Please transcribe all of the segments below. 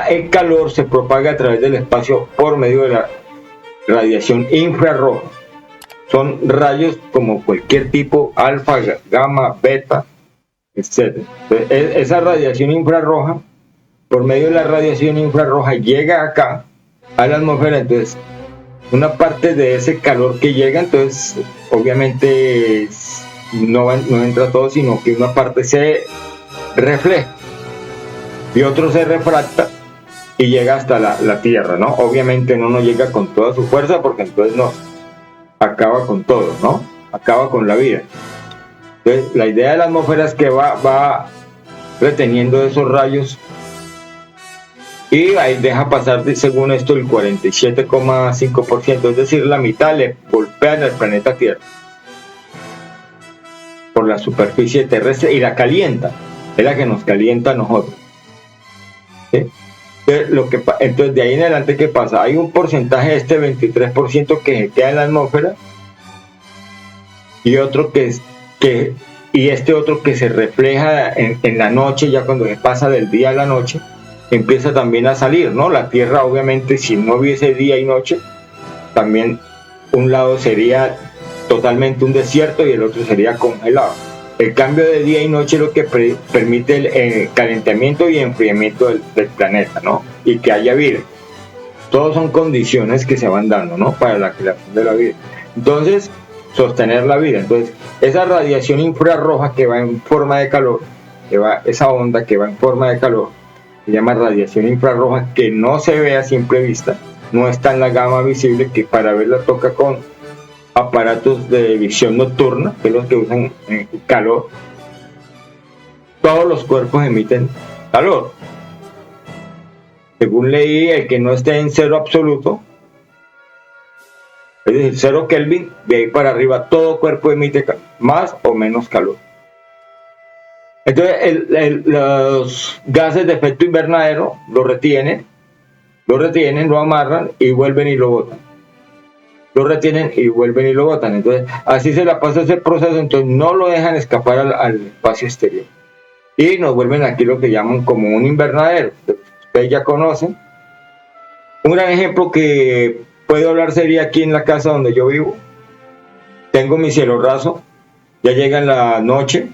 el calor se propaga a través del espacio por medio de la radiación infrarroja. Son rayos como cualquier tipo, alfa, gamma, beta, etc. Entonces, esa radiación infrarroja, por medio de la radiación infrarroja, llega acá a la atmósfera. Entonces, una parte de ese calor que llega, entonces, obviamente no entra todo, sino que una parte se refleja y otro se refracta y llega hasta la Tierra, ¿no? Obviamente no nos llega con toda su fuerza, porque entonces nos acaba con todo, ¿no? Acaba con la vida. Entonces, la idea de la atmósfera es que va reteniendo esos rayos y ahí deja pasar, según esto, el 47,5%, es decir, la mitad le golpean al planeta Tierra por la superficie terrestre y la calienta, es la que nos calienta a nosotros. ¿Sí? Entonces, de ahí en adelante, ¿qué pasa? Hay un porcentaje de este 23% que se queda en la atmósfera y otro y este otro que se refleja en la noche, ya cuando se pasa del día a la noche, empieza también a salir, ¿no? La Tierra, obviamente, si no hubiese día y noche, también un lado sería totalmente un desierto y el otro sería congelado. El cambio de día y noche es lo que permite el calentamiento y enfriamiento del planeta, ¿no? Y que haya vida. Todos son condiciones que se van dando, ¿no? Para la creación de la vida. Entonces, sostener la vida. Entonces, esa radiación infrarroja que va en forma de calor, esa onda que va en forma de calor, se llama radiación infrarroja, que no se ve a simple vista, no está en la gama visible, que para verla toca con aparatos de visión nocturna, que es los que usan calor. Todos los cuerpos emiten calor. Según leí, el que no esté en cero absoluto, es decir, 0 Kelvin, de ahí para arriba todo cuerpo emite más o menos calor. Entonces, los gases de efecto invernadero lo retienen, lo amarran y vuelven y lo botan. Lo retienen y vuelven y lo botan. Entonces, así se la pasa ese proceso, entonces no lo dejan escapar al espacio exterior. Y nos vuelven aquí lo que llaman como un invernadero. Ustedes ya conocen. Un gran ejemplo que puedo hablar sería aquí en la casa donde yo vivo. Tengo mi cielo raso, ya llega en la noche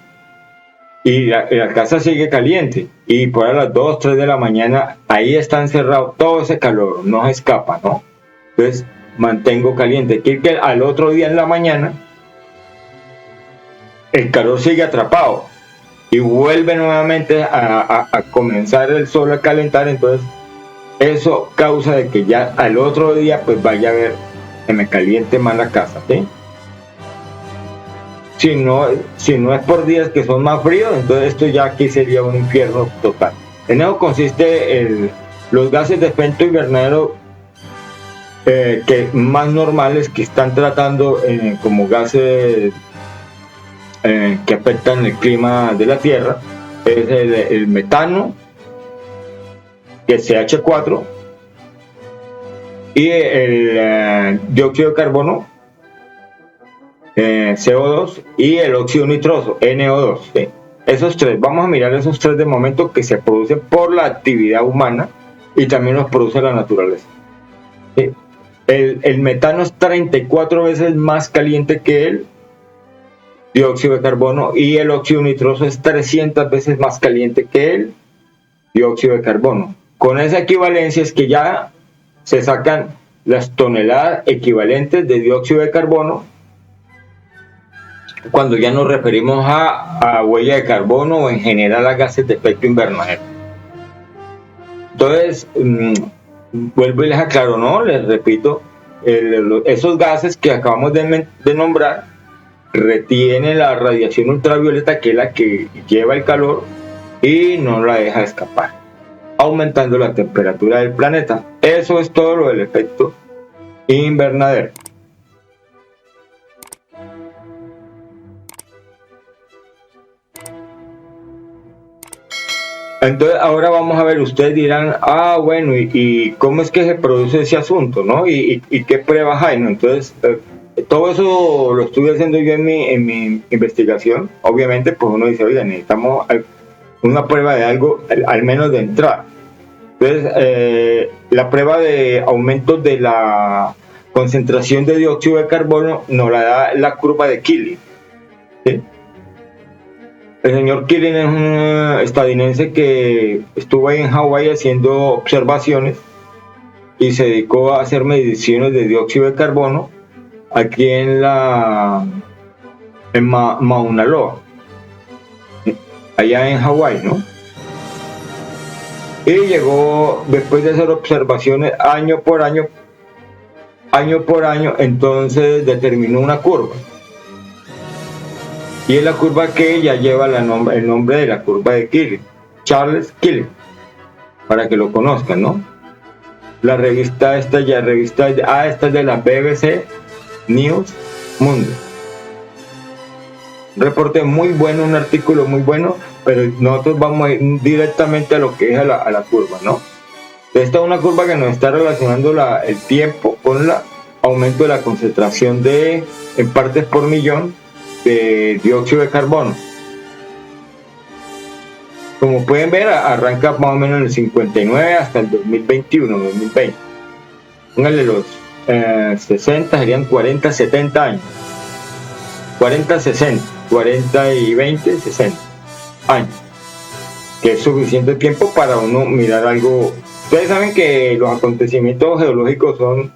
y la casa sigue caliente. Y por a las 2, 3 de la mañana, ahí está encerrado todo ese calor, no se escapa, ¿no? Entonces, mantengo caliente. Que al otro día en la mañana el calor sigue atrapado y vuelve nuevamente a comenzar el sol a calentar. Entonces eso causa de que ya al otro día pues vaya a ver que me caliente más la casa, ¿sí? Si no es por días que son más fríos, entonces esto ya aquí sería un infierno total. En eso consiste los gases de efecto invernadero que más normales, que están tratando como gases que afectan el clima de la Tierra, es el metano, el CH4 y el dióxido de carbono, CO2, y el óxido nitroso, NO2. ¿sí? Esos tres, vamos a mirar esos tres de momento, que se producen por la actividad humana y también los produce la naturaleza. ¿sí? El metano es 34 veces más caliente que el dióxido de carbono, y el óxido nitroso es 300 veces más caliente que el dióxido de carbono. Con esa equivalencia es que ya se sacan las toneladas equivalentes de dióxido de carbono cuando ya nos referimos a huella de carbono o en general a gases de efecto invernadero. Entonces, vuelvo y les aclaro, ¿no? Les repito, esos gases que acabamos de nombrar retienen la radiación ultravioleta, que es la que lleva el calor y no la deja escapar, aumentando la temperatura del planeta. Eso es todo lo del efecto invernadero. Entonces, ahora vamos a ver, ustedes dirán, bueno, ¿y cómo es que se produce ese asunto, no? ¿Y qué pruebas hay, no? Entonces, todo eso lo estuve haciendo yo en mi investigación. Obviamente, pues uno dice, oiga, necesitamos una prueba de algo, al menos de entrada. Entonces, la prueba de aumento de la concentración de dióxido de carbono nos la da la curva de Keeling, ¿sí? El señor Keeling es un estadounidense que estuvo ahí en Hawái haciendo observaciones y se dedicó a hacer mediciones de dióxido de carbono aquí en Mauna Loa, allá en Hawái, ¿no? Y llegó, después de hacer observaciones año por año, entonces determinó una curva. Y es la curva que ya lleva el nombre de la curva de Keeling, Charles Keeling, para que lo conozcan, ¿no? La revista esta es de la BBC News Mundo. Un reporte muy bueno, un artículo muy bueno, pero nosotros vamos a ir directamente a lo que es a la curva, ¿no? Esta es una curva que nos está relacionando el tiempo con el aumento de la concentración en partes por millón de dióxido de carbono. Como pueden ver, arranca más o menos en el 59 hasta el 2021-2020. Pónganle los 60, serían 40, 70 años. 40, 60, 40 y 20, 60 años. Que es suficiente tiempo para uno mirar algo. Ustedes saben que los acontecimientos geológicos son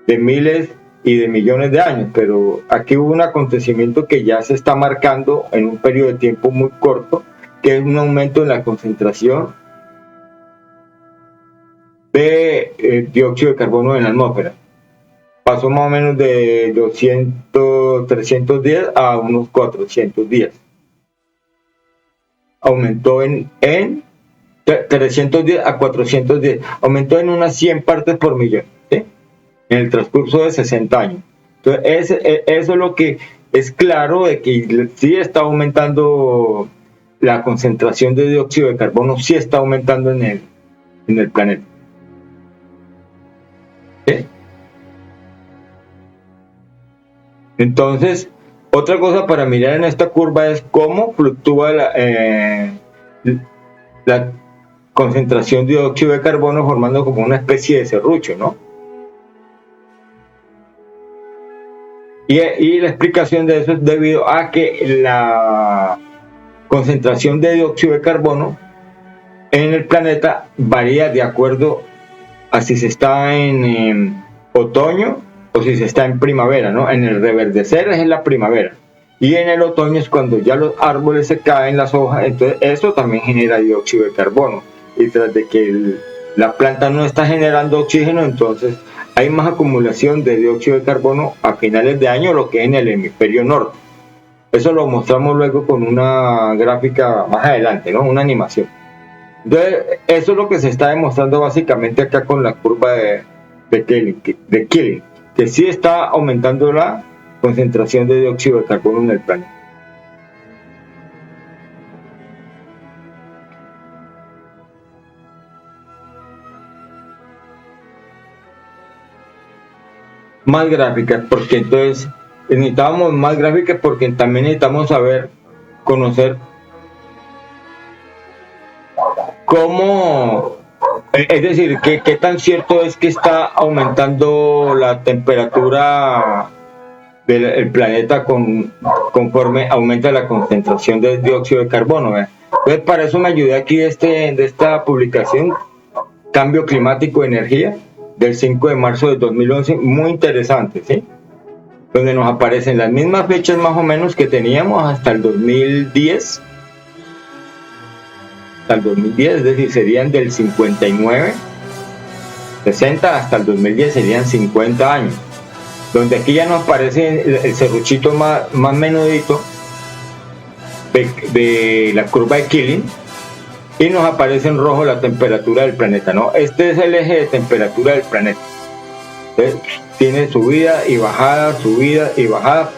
de miles y de millones de años, pero aquí hubo un acontecimiento que ya se está marcando en un periodo de tiempo muy corto, que es un aumento en la concentración de dióxido de carbono en la atmósfera. Pasó más o menos de 300 días a unos 400 días. Aumentó en 310 a 410, aumentó en unas 100 partes por millón, ¿sí? En el transcurso de 60 años. Entonces, eso es lo que es claro de que sí está aumentando la concentración de dióxido de carbono, sí está aumentando en el planeta. ¿Sí? Entonces, otra cosa para mirar en esta curva es cómo fluctúa la concentración de dióxido de carbono formando como una especie de serrucho, ¿no? Y la explicación de eso es debido a que la concentración de dióxido de carbono en el planeta varía de acuerdo a si se está en otoño o si se está en primavera, ¿no? En el reverdecer es en la primavera y en el otoño es cuando ya los árboles se caen, las hojas, entonces eso también genera dióxido de carbono, y tras de que la planta no está generando oxígeno, entonces hay más acumulación de dióxido de carbono a finales de año, lo que es en el hemisferio norte. Eso lo mostramos luego con una gráfica más adelante, ¿no? Una animación. Entonces, eso es lo que se está demostrando básicamente acá con la curva de Keeling, que sí está aumentando la concentración de dióxido de carbono en el planeta. Más gráficas, porque entonces necesitábamos más gráficas porque también necesitamos conocer cómo, es decir, qué tan cierto es que está aumentando la temperatura del planeta conforme aumenta la concentración de dióxido de carbono, ¿verdad? Entonces, para eso me ayudé aquí de esta publicación, Cambio Climático de Energía, del 5 de marzo de 2011, muy interesante, ¿sí? Donde nos aparecen las mismas fechas más o menos que teníamos hasta el 2010, es decir, serían del 59, 60 hasta el 2010 serían 50 años, donde aquí ya nos aparece el serruchito más menudito de la curva de Keeling, y nos aparece en rojo la temperatura del planeta, ¿no? Este es el eje de temperatura del planeta. Entonces, tiene subida y bajada,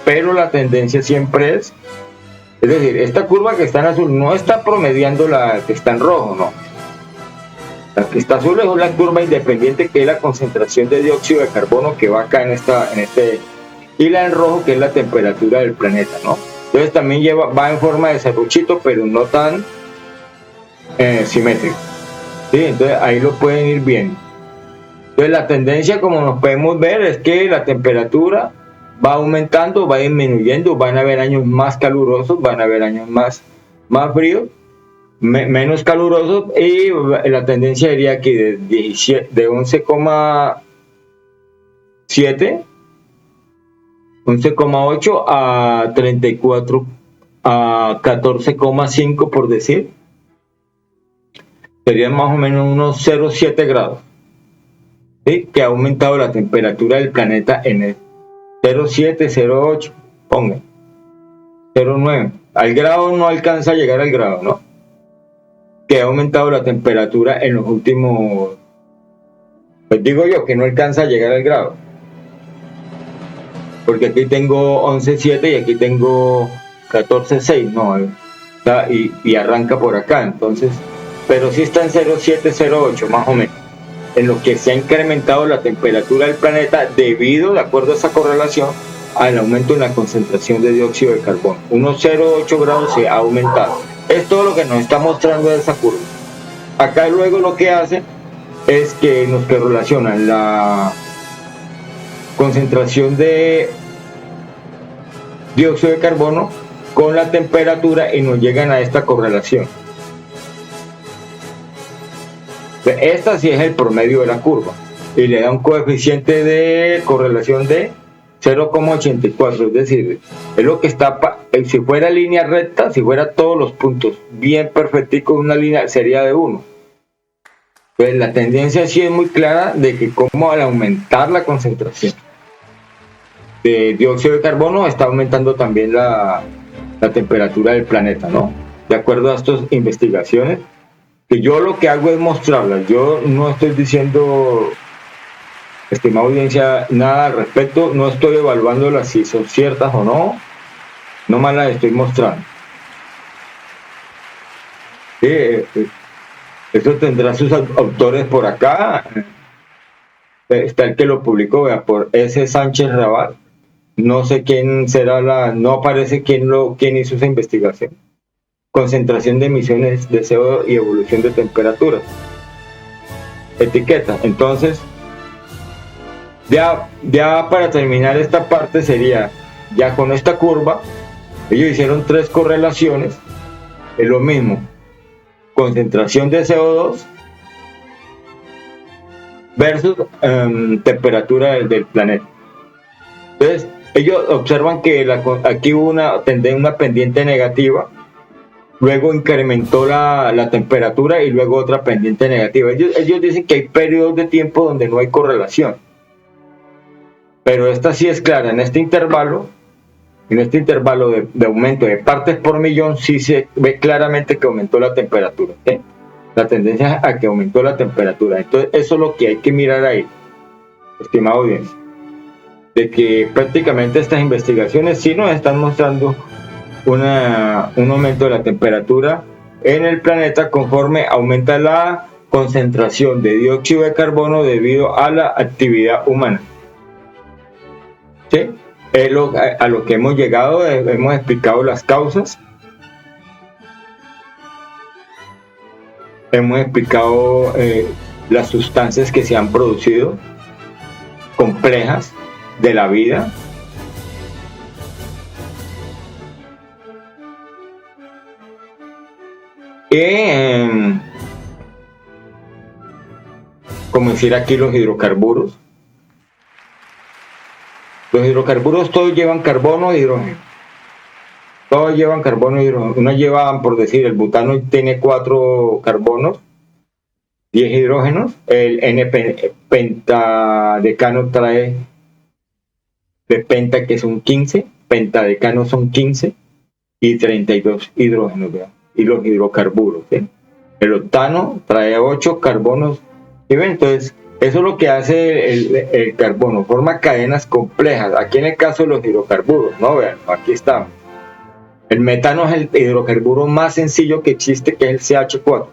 pero la tendencia siempre es decir, esta curva que está en azul no está promediando la que está en rojo, no. La que está azul es la curva independiente, que es la concentración de dióxido de carbono que va acá en este, y la en rojo, que es la temperatura del planeta, ¿no? Entonces también va en forma de serruchito, pero no tan simétrico, ¿sí? Entonces ahí lo pueden ir viendo. Entonces la tendencia, como nos podemos ver, es que la temperatura va aumentando, va disminuyendo, van a haber años más calurosos, van a haber años más fríos, menos calurosos, y la tendencia diría que de 11,8 a 34, a 14,5 por decir, serían más o menos unos 0,7 grados, ¿sí? Que ha aumentado la temperatura del planeta en el 0,7, 0,8, pongan, 0,9. Al grado no alcanza a llegar al grado, ¿no? Que ha aumentado la temperatura en los últimos, pues digo yo que no alcanza a llegar al grado. Porque aquí tengo 11,7 y aquí tengo 14,6, no, y arranca por acá, entonces, pero sí está en 0,7, 0,8 más o menos, en lo que se ha incrementado la temperatura del planeta debido, de acuerdo a esa correlación, al aumento en la concentración de dióxido de carbono. Unos 0,8 grados se ha aumentado. Es todo lo que nos está mostrando esa curva. Acá luego lo que hace es que nos correlacionan la concentración de dióxido de carbono con la temperatura y nos llegan a esta correlación. Esta sí es el promedio de la curva y le da un coeficiente de correlación de 0,84, es decir, es lo que está, si fuera línea recta, si fuera todos los puntos bien perfecticos, una línea sería de 1. Pues la tendencia sí es muy clara de que como al aumentar la concentración de dióxido de carbono está aumentando también la temperatura del planeta, ¿no? De acuerdo a estas investigaciones, que yo lo que hago es mostrarlas. Yo no estoy diciendo, estimada audiencia, nada al respecto, no estoy evaluándolas si son ciertas o no, nomás las estoy mostrando. Sí, eso tendrá sus autores por acá. Está el que lo publicó, vea, por S. Sánchez Raval. No sé quién será no aparece quién hizo esa investigación. Concentración de emisiones de CO2 y evolución de temperaturas. Etiqueta. Entonces, ya para terminar esta parte sería, ya con esta curva, ellos hicieron 3 correlaciones, es lo mismo, concentración de CO2 versus temperatura del planeta. Entonces, ellos observan que aquí hubo una pendiente negativa, luego incrementó la temperatura y luego otra pendiente negativa. Ellos dicen que hay periodos de tiempo donde no hay correlación, pero esta sí es clara. En este intervalo de aumento de partes por millón, sí se ve claramente que aumentó la temperatura, ¿sí? La tendencia a que aumentó la temperatura. Entonces eso es lo que hay que mirar ahí, estimado audiencia, de que prácticamente estas investigaciones sí nos están mostrando un aumento de la temperatura en el planeta conforme aumenta la concentración de dióxido de carbono debido a la actividad humana. ¿Sí? A lo que hemos llegado, hemos explicado las causas, hemos explicado las sustancias que se han producido, complejas, de la vida. Como decir aquí los hidrocarburos. Los hidrocarburos todos llevan carbono e hidrógeno. Todos llevan carbono e hidrógeno. Unos llevan, por decir, el butano tiene 4 carbonos, 10 hidrógenos. El pentadecano trae de penta, que son 15, pentadecano son 15 y 32 hidrógenos, ¿verdad? Y los hidrocarburos, ¿sí? El octano trae 8 carbonos, ¿sí ven? Entonces, eso es lo que hace el carbono, forma cadenas complejas. Aquí en el caso de los hidrocarburos, ¿no? Vean, aquí estamos. El metano es el hidrocarburo más sencillo que existe, que es el CH4.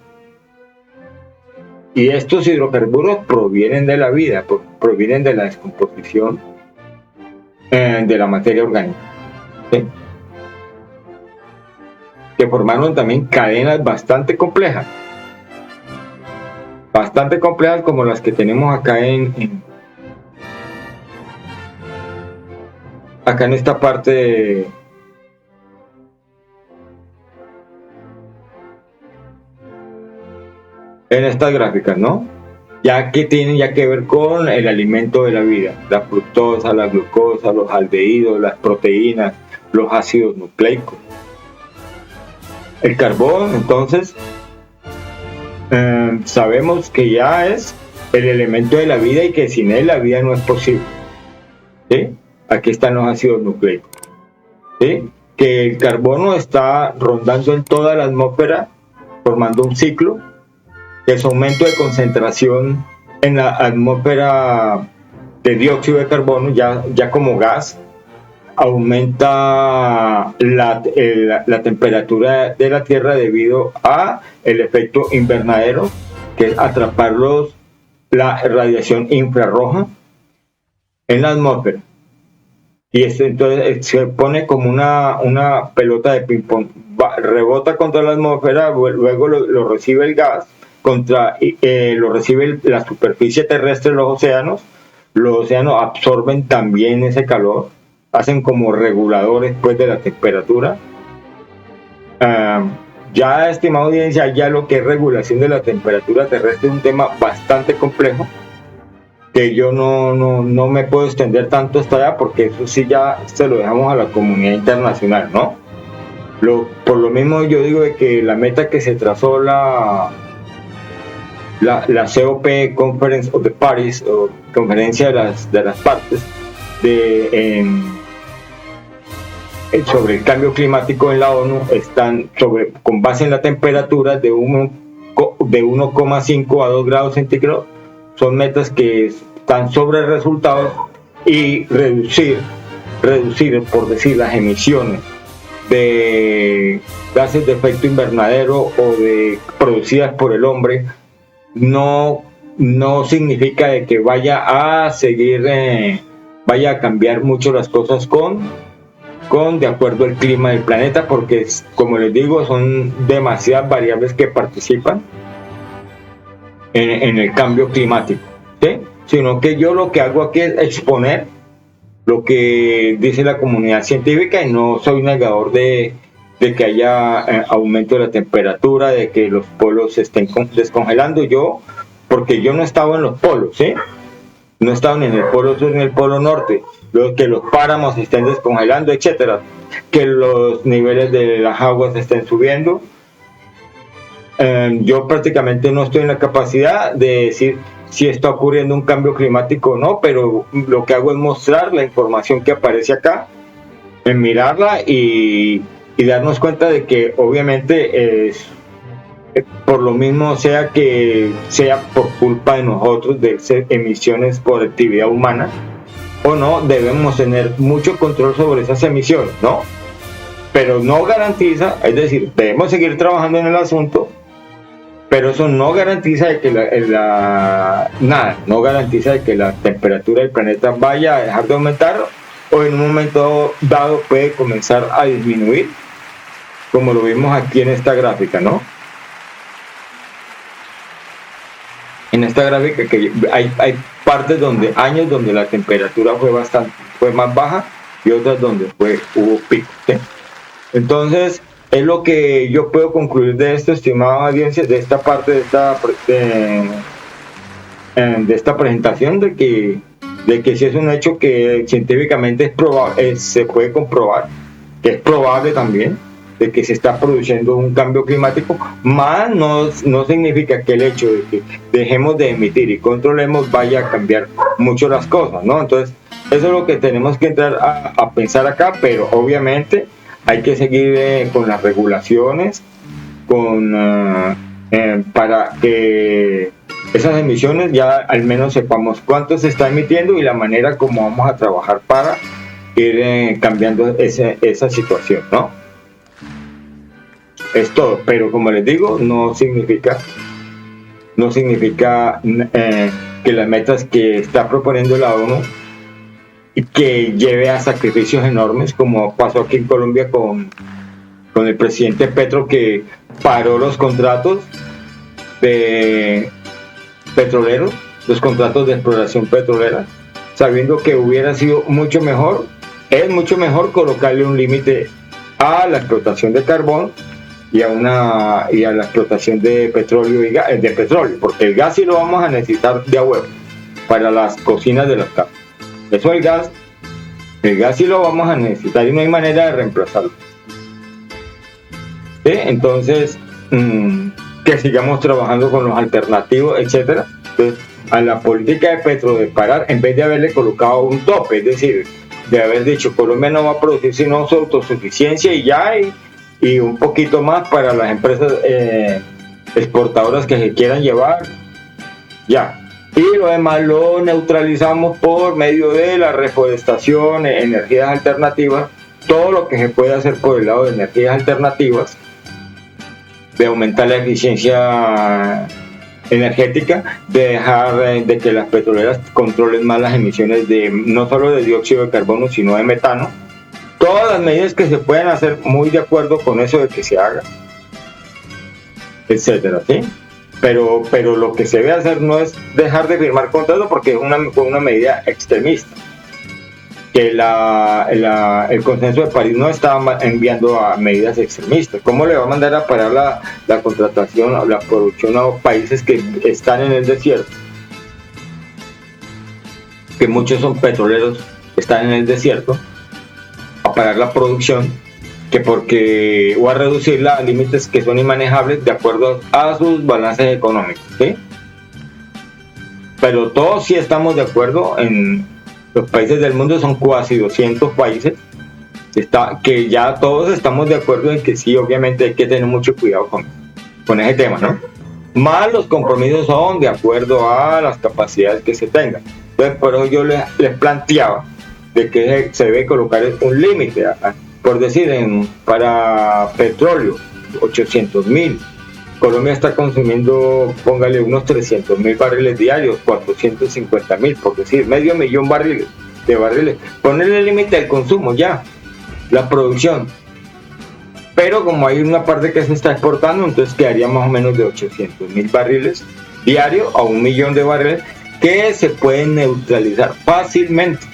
Y estos hidrocarburos provienen de la vida, provienen de la descomposición de la materia orgánica, ¿sí? Que formaron también cadenas bastante complejas. bastante complejas como las que tenemos acá acá en esta parte en estas gráficas, ¿no? Ya que tienen ya que ver con el alimento de la vida, la fructosa, la glucosa, los aldehídos, las proteínas, los ácidos nucleicos. El carbón, entonces, sabemos que ya es el elemento de la vida y que sin él la vida no es posible. ¿Sí? Aquí están los ácidos nucleicos. ¿Sí? Que el carbono está rondando en toda la atmósfera, formando un ciclo, que su aumento de concentración en la atmósfera de dióxido de carbono, ya como gas, aumenta la temperatura de la Tierra debido a el efecto invernadero, que es atrapar la radiación infrarroja en la atmósfera. Y entonces se pone como una pelota de ping-pong, rebota contra la atmósfera, luego lo recibe el gas, lo recibe la superficie terrestre, los océanos absorben también ese calor, hacen como reguladores pues de la temperatura. Ya, estimada audiencia, ya lo que es regulación de la temperatura terrestre es un tema bastante complejo, que yo no me puedo extender tanto hasta allá, porque eso sí ya se lo dejamos a la comunidad internacional, ¿no? Por lo mismo yo digo de que la meta que se trazó la COP, Conference of the Parties, o Conferencia de las Partes, sobre el cambio climático en la ONU, están con base en la temperatura de 1,5 a 2 grados centígrados. Son metas que están sobre resultados, y reducir, por decir, las emisiones de gases de efecto invernadero producidas por el hombre no significa de que vaya a seguir, vaya a cambiar mucho las cosas de acuerdo al clima del planeta, porque, como les digo, son demasiadas variables que participan en el cambio climático, ¿sí? Sino que yo lo que hago aquí es exponer lo que dice la comunidad científica, y no soy negador de que haya aumento de la temperatura, de que los polos se estén descongelando. Porque yo no he estado en los polos, ¿sí? No he estado ni en el polo sur ni en el polo norte, que los páramos se estén descongelando, etcétera, que los niveles de las aguas estén subiendo. Yo prácticamente no estoy en la capacidad de decir si está ocurriendo un cambio climático o no, pero lo que hago es mostrar la información que aparece acá, en mirarla y darnos cuenta de que obviamente por lo mismo, sea por culpa de nosotros, de emisiones por actividad humana o no, debemos tener mucho control sobre esas emisiones, ¿no? Pero no garantiza, es decir, debemos seguir trabajando en el asunto, pero eso no garantiza de que no garantiza de que la temperatura del planeta vaya a dejar de aumentar, o en un momento dado puede comenzar a disminuir, como lo vimos aquí en esta gráfica, ¿no? En esta gráfica que hay partes años donde la temperatura fue más baja, y otras donde hubo picos, ¿sí? Entonces, es lo que yo puedo concluir de esto, estimada audiencia, de esta parte de esta presentación, de que sí es un hecho que científicamente es probable, se puede comprobar, que es probable también, de que se está produciendo un cambio climático, más no significa que el hecho de que dejemos de emitir y controlemos vaya a cambiar mucho las cosas, ¿no? Entonces, eso es lo que tenemos que entrar a pensar acá, pero obviamente hay que seguir con las regulaciones, para que esas emisiones ya al menos sepamos cuánto se está emitiendo y la manera como vamos a trabajar para ir cambiando esa situación, ¿no? Es todo, pero como les digo, no significa que las metas que está proponiendo la ONU y que lleve a sacrificios enormes, como pasó aquí en Colombia con el presidente Petro, que paró los contratos de petroleros, los contratos de exploración petrolera, sabiendo que hubiera sido mucho mejor, es mucho mejor colocarle un límite a la explotación de carbón y a la explotación de petróleo de petróleo, porque el gas sí lo vamos a necesitar de a huevo para las cocinas de las casas. Eso el gas sí lo vamos a necesitar y no hay manera de reemplazarlo. ¿Sí? Entonces, que sigamos trabajando con los alternativos, etcétera. Entonces, a la política de Petro de parar, en vez de haberle colocado un tope, es decir, de haber dicho Colombia no va a producir sino su autosuficiencia y ya, y un poquito más para las empresas exportadoras que se quieran llevar, ya. Y lo demás lo neutralizamos por medio de la reforestación, energías alternativas, todo lo que se puede hacer por el lado de energías alternativas, de aumentar la eficiencia energética, de dejar de que las petroleras controlen más las emisiones de no solo de dióxido de carbono, sino de metano. Todas las medidas que se puedan hacer, muy de acuerdo con eso de que se haga, etcétera, ¿sí? Pero lo que se debe hacer no es dejar de firmar contratos porque es una medida extremista. Que el consenso de París no está enviando a medidas extremistas. ¿Cómo le va a mandar a parar la contratación o la producción a países que están en el desierto? Que muchos son petroleros, están en el desierto, a parar la producción, o a reducirla a límites que son inmanejables de acuerdo a sus balances económicos, ¿sí? Pero todos sí estamos de acuerdo en los países del mundo, son casi 200 países, que ya todos estamos de acuerdo en que sí, obviamente hay que tener mucho cuidado con ese tema, ¿no? Más los compromisos son de acuerdo a las capacidades que se tengan. Entonces, por eso yo les planteaba de que se debe colocar un límite, por decir, para petróleo, 800.000. Colombia está consumiendo, póngale, unos 300.000 barriles diarios, 450.000, por decir, 500.000 barriles. Ponerle límite al consumo ya, la producción. Pero como hay una parte que se está exportando, entonces quedaría más o menos de 800.000 barriles diarios a 1.000.000 de barriles que se pueden neutralizar fácilmente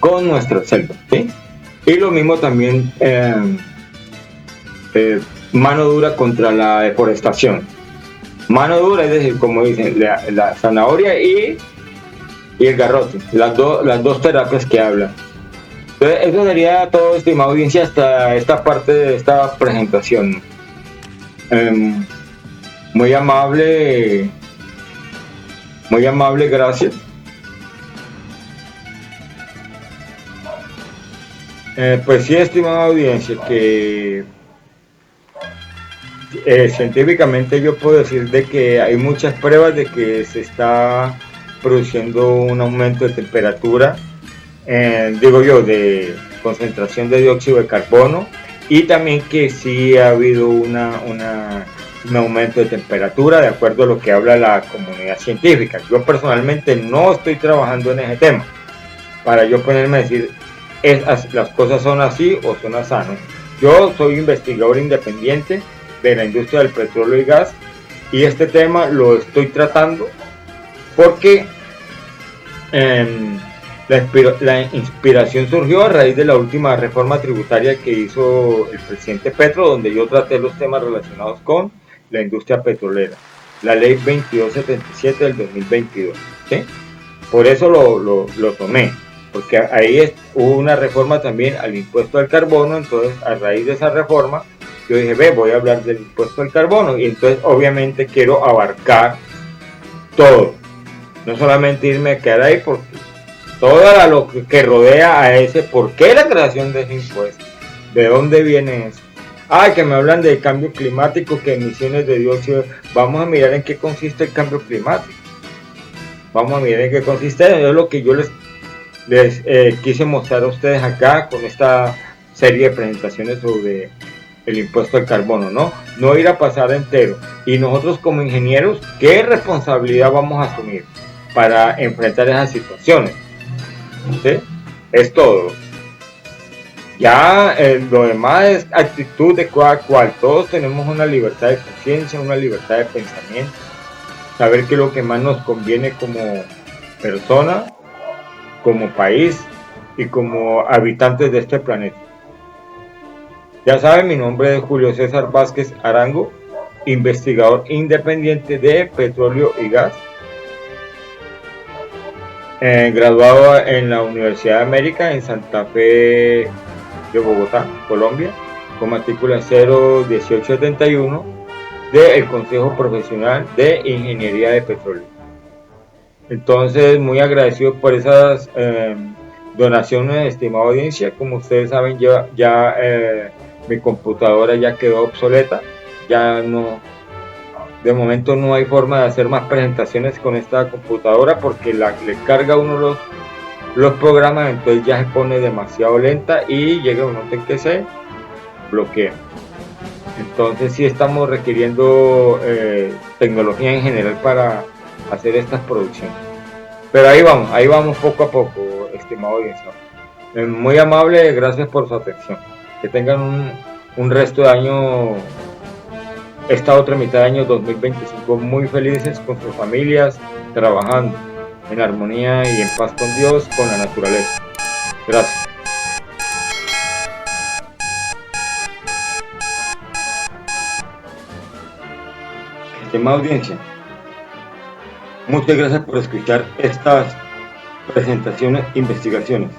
con nuestra selva, ¿sí? Y lo mismo también mano dura contra la deforestación. Mano dura, es decir, como dicen, la zanahoria y el garrote, las dos terapias que hablan. Entonces, eso sería todo, estimada audiencia, hasta esta parte de esta presentación. Muy amable, gracias. Pues sí, estimada audiencia, que científicamente yo puedo decir de que hay muchas pruebas de que se está produciendo un aumento de temperatura, de concentración de dióxido de carbono, y también que sí ha habido un aumento de temperatura de acuerdo a lo que habla la comunidad científica. Yo personalmente no estoy trabajando en ese tema para yo ponerme a decir las cosas son así o son así, ¿no? Yo soy investigador independiente de la industria del petróleo y gas, y este tema lo estoy tratando porque la inspiración surgió a raíz de la última reforma tributaria que hizo el presidente Petro, donde yo traté los temas relacionados con la industria petrolera, la ley 2277 del 2022, ¿sí? Por eso lo tomé, porque ahí hubo una reforma también al impuesto al carbono. Entonces, a raíz de esa reforma, yo dije, voy a hablar del impuesto al carbono, y entonces obviamente quiero abarcar todo, no solamente irme a quedar ahí, porque todo lo que rodea a ese, ¿por qué la creación de ese impuesto? ¿De dónde viene eso? Que me hablan de cambio climático, que emisiones de dióxido. Vamos a mirar en qué consiste el cambio climático. Vamos a mirar en qué consiste. Eso es lo que yo les quise mostrar a ustedes acá con esta serie de presentaciones sobre el impuesto al carbono, no ir a pasar entero. Y nosotros como ingenieros, ¿qué responsabilidad vamos a asumir para enfrentar esas situaciones? ¿Sí? Es todo. Ya lo demás es actitud de cada cual. Todos tenemos una libertad de conciencia, una libertad de pensamiento, saber qué es lo que más nos conviene como persona, como país y como habitantes de este planeta. Ya saben, mi nombre es Julio César Vázquez Arango, investigador independiente de petróleo y gas, graduado en la Universidad de América en Santa Fe de Bogotá, Colombia, con matrícula 01871 del Consejo Profesional de Ingeniería de Petróleo. Entonces, muy agradecido por esas donaciones, estimada audiencia. Como ustedes saben, ya mi computadora ya quedó obsoleta, ya no, de momento no hay forma de hacer más presentaciones con esta computadora porque le carga uno los programas, entonces ya se pone demasiado lenta y llega un momento en que se bloquea. Entonces sí estamos requiriendo tecnología en general para hacer estas producciones. Pero ahí vamos poco a poco, estimado audiencia. Muy amable, gracias por su atención. Que tengan un resto de año, esta otra mitad de año 2025 muy felices con sus familias, trabajando en armonía y en paz con Dios, con la naturaleza. Gracias. Estimada audiencia, muchas gracias por escuchar estas presentaciones, investigaciones.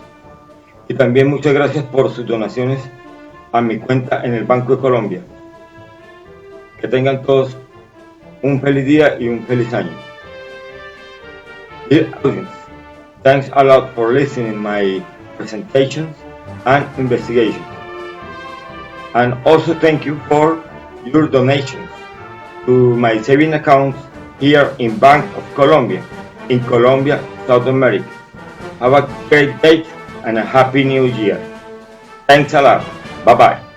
Y también muchas gracias por sus donaciones a mi cuenta en el Banco de Colombia. Que tengan todos un feliz día y un feliz año. Dear audience, thanks a lot for listening my presentations and investigations. And also thank you for your donations to my saving accounts here in Bank of Colombia, in Colombia, South America. Have a great day and a happy new year. Thanks a lot. Bye-bye.